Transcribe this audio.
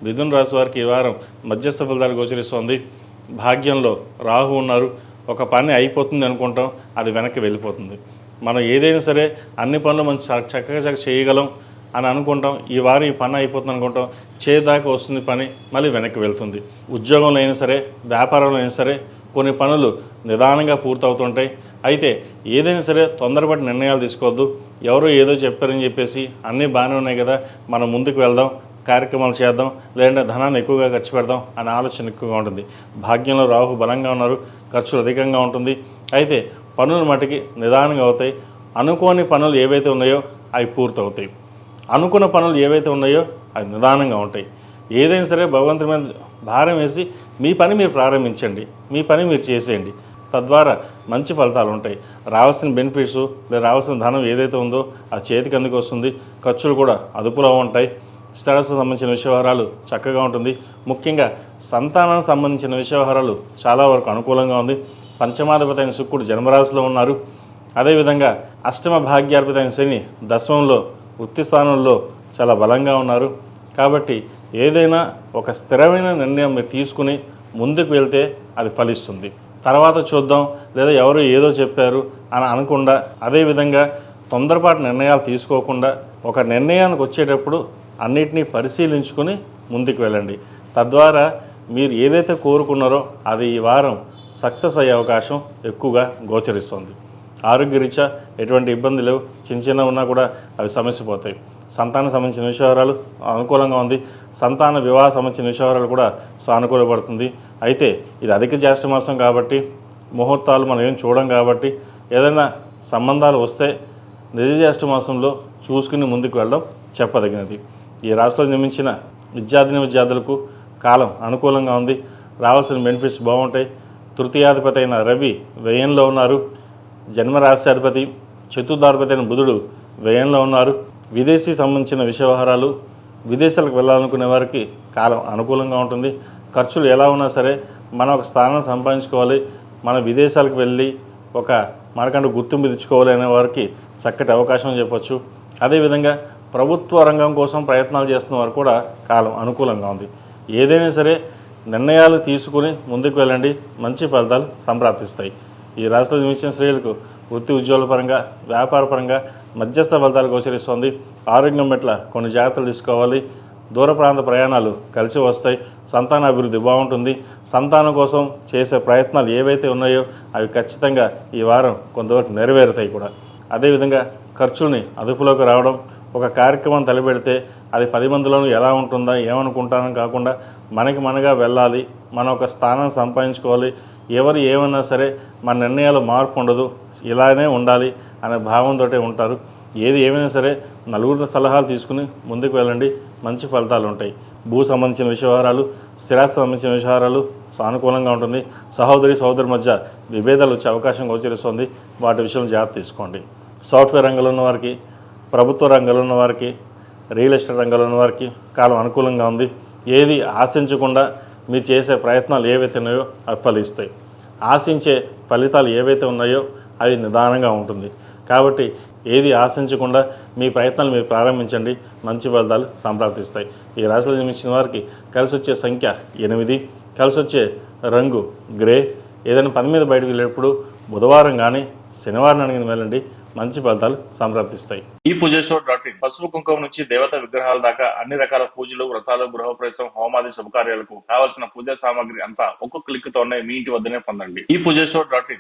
మిథున రాశి వారికి ఈ వారం మధ్యస్థ ఫలితాలు గోచరిస్తోంది. భాగ్యంలో రాహు ఉన్నారు. ఒక పని అయిపోతుంది అనుకుంటాం, అది వెనక్కి వెళ్ళిపోతుంది. మనం ఏదైనా సరే అన్ని పనులు మనం చక్కగా చేయగలం అని అనుకుంటాం. ఈ వారం ఈ పని అయిపోతుంది అనుకుంటాం, చేదాకా వస్తుంది పని, మళ్ళీ వెనక్కి వెళ్తుంది. ఉద్యోగంలో అయినా సరే, వ్యాపారంలో అయినా సరే కొన్ని పనులు నిదానంగా పూర్తవుతుంటాయి. అయితే ఏదైనా సరే తొందరపడి నిర్ణయాలు తీసుకోవద్దు. ఎవరో ఏదో చెప్పారని చెప్పేసి అన్నీ బాగానే ఉన్నాయి కదా, మనం ముందుకు వెళ్దాం, కార్యక్రమాలు చేద్దాం, లేదంటే ధనాన్ని ఎక్కువగా ఖర్చు పెడదాం అనే ఆలోచన ఎక్కువగా ఉంటుంది. భాగ్యంలో రాహు బలంగా ఉన్నారు, ఖర్చులు అధికంగా ఉంటుంది. అయితే పనులు మటుకి నిదానంగా అవుతాయి. అనుకోని పనులు ఏవైతే ఉన్నాయో అవి పూర్తవుతాయి. అనుకున్న పనులు ఏవైతే ఉన్నాయో అవి నిదానంగా ఉంటాయి. ఏదైనా సరే భగవంతుడి మీద భారం వేసి మీ పని మీరు ప్రారంభించండి, మీ పని మీరు చేసేయండి. తద్వారా మంచి ఫలితాలు ఉంటాయి. రావాల్సిన బెనిఫిట్స్ లేదా రావాల్సిన ధనం ఏదైతే ఉందో ఆ చేతికి అందుకు వస్తుంది. ఖర్చులు కూడా అదుపులో ఉంటాయి. స్థిరాస్తికి సంబంధించిన విషయవహారాలు చక్కగా ఉంటుంది. ముఖ్యంగా సంతానానికి సంబంధించిన విషయవహారాలు చాలా వరకు అనుకూలంగా ఉంది. పంచమాధిపతి అయిన శుక్రుడు జన్మరాశిలో ఉన్నారు. అదేవిధంగా అష్టమ భాగ్యాధిపతి అయిన శని దశమంలో వృత్తి స్థానంలో చాలా బలంగా ఉన్నారు. కాబట్టి ఏదైనా ఒక స్థిరమైన నిర్ణయం మీరు తీసుకుని ముందుకు వెళ్తే అది ఫలిస్తుంది. తర్వాత చూద్దాం, లేదా ఎవరు ఏదో చెప్పారు అని అనకుండా, అదేవిధంగా తొందరపాటు నిర్ణయాలు తీసుకోకుండా ఒక నిర్ణయానికి వచ్చేటప్పుడు అన్నిటినీ పరిశీలించుకొని ముందుకు వెళ్ళండి. తద్వారా మీరు ఏదైతే కోరుకున్నారో అది ఈ వారం సక్సెస్ అయ్యే అవకాశం ఎక్కువగా గోచరిస్తుంది. ఆరోగ్యరీత్యా ఎటువంటి ఇబ్బంది లేవు. చిన్న ఉన్నా కూడా అవి సమస్యపోతాయి. సంతానం సంబంధించిన విషయాలు అనుకూలంగా ఉంది. సంతాన వివాహ సంబంధించిన విషయాలు కూడా సానుకూలపడుతుంది. అయితే ఇది అధిక జ్యేష్ఠ మాసం కాబట్టి ముహూర్తాలు మనం ఏం చూడం కాబట్టి ఏదైనా సంబంధాలు వస్తే నిజ జ్యేష్ఠ మాసంలో చూసుకుని ముందుకు వెళ్ళడం చెప్పదగినది. ఈ రాశిలో నిర్మించిన విద్యార్థులకు కాలం అనుకూలంగా ఉంది. రావాల్సిన బెనిఫిట్స్ బాగుంటాయి. తృతీయాధిపతి అయిన రవి వ్యయంలో ఉన్నారు. జన్మరాశ్యాధిపతి చతుర్థాధిపతి అయిన బుధుడు వ్యయంలో ఉన్నారు. విదేశీ సంబంధించిన విషయవహారాలు, విదేశాలకు వెళ్ళాలనుకునే వారికి కాలం అనుకూలంగా ఉంటుంది. ఖర్చులు ఎలా ఉన్నా సరే మనం ఒక స్థానం సంపాదించుకోవాలి, మన విదేశాలకు వెళ్ళి ఒక మనకంటూ గుర్తింపు తెచ్చుకోవాలి అనే వారికి చక్కటి అవకాశం చెప్పొచ్చు. అదేవిధంగా ప్రభుత్వ రంగం కోసం ప్రయత్నాలు చేస్తున్న వారు కూడా కాలం అనుకూలంగా ఉంది. ఏదైనా సరే నిర్ణయాలు తీసుకుని ముందుకు వెళ్ళండి, మంచి ఫలితాలు సంప్రాప్తిస్తాయి. ఈ రాష్ట్రంలో జన్మించిన స్త్రీలకు వృత్తి ఉద్యోగాల పరంగా, వ్యాపార పరంగా మధ్యస్థ ఫలితాలు గోచరిస్తుంది. ఆరోగ్యం పట్ల కొన్ని జాగ్రత్తలు తీసుకోవాలి. దూర ప్రాంత ప్రయాణాలు కలిసి వస్తాయి. సంతాన అభివృద్ధి బాగుంటుంది. సంతానం కోసం చేసే ప్రయత్నాలు ఏవైతే ఉన్నాయో అవి ఖచ్చితంగా ఈ వారం కొంతవరకు నెరవేరుతాయి కూడా. అదేవిధంగా ఖర్చుల్ని అదుపులోకి రావడం, ఒక కార్యక్రమం తలపెడితే అది 10 మందిలోనూ ఎలా ఉంటుందా ఏమనుకుంటానని కాకుండా మనగా వెళ్ళాలి, మన ఒక స్థానం సంపాదించుకోవాలి. ఎవరు ఏమన్నా సరే మన నిర్ణయాలు మార్పు ఉండదు, ఇలానే ఉండాలి అనే భావంతో ఉంటారు. ఏది ఏమైనా సరే నలుగురు సలహాలు తీసుకుని ముందుకు వెళ్ళండి, మంచి ఫలితాలు ఉంటాయి. భూ సంబంధించిన విషయవహారాలు, స్థిరాస్తి సంబంధించిన విషయాలు సానుకూలంగా ఉంటుంది. సహోదరి మధ్య విభేదాలు వచ్చే అవకాశం గోచరిస్తుంది. వాటి విషయంలో జాగ్రత్త తీసుకోండి. సాఫ్ట్వేర్ రంగంలో ఉన్న వారికి, ప్రభుత్వ రంగంలో ఉన్న వారికి, రియల్ ఎస్టేట్ రంగంలో ఉన్న వారికి కాలం అనుకూలంగా ఉంది. ఏది ఆశించకుండా మీరు చేసే ప్రయత్నాలు ఏవైతే ఉన్నాయో అవి ఫలిస్తాయి. ఆశించే ఫలితాలు ఏవైతే ఉన్నాయో అవి నిదానంగా ఉంటుంది. కాబట్టి ఏది ఆశించకుండా మీ ప్రయత్నాలు మీరు ప్రారంభించండి, మంచి ఫలితాలు సంప్రాప్తిస్తాయి. ఈ రాశిలో జన్మించిన వారికి కలిసి వచ్చే సంఖ్య 8, కలిసి వచ్చే రంగు గ్రే. ఏదైనా పని మీద బయటకు వెళ్ళేటప్పుడు బుధవారం కానీ శనివారం అడిగిన వెళ్ళండి, మంచి ఫలితాలు సంప్రాప్తిస్తాయి. ఈ పూజస్టోర్.in పసుపు కుంకుమ నుంచి దేవతా విగ్రహాల దాకా అన్ని రకాల పూజలు, వ్రతాలు, గృహప్రవేశం, హోమాది శుభకార్యాలకు కావాల్సిన పూజా సామాగ్రి అంతా ఒక్క క్లిక్ తోనే మీ ఇంటి వద్దనే పొందండి. ఈ పూజస్టోర్.in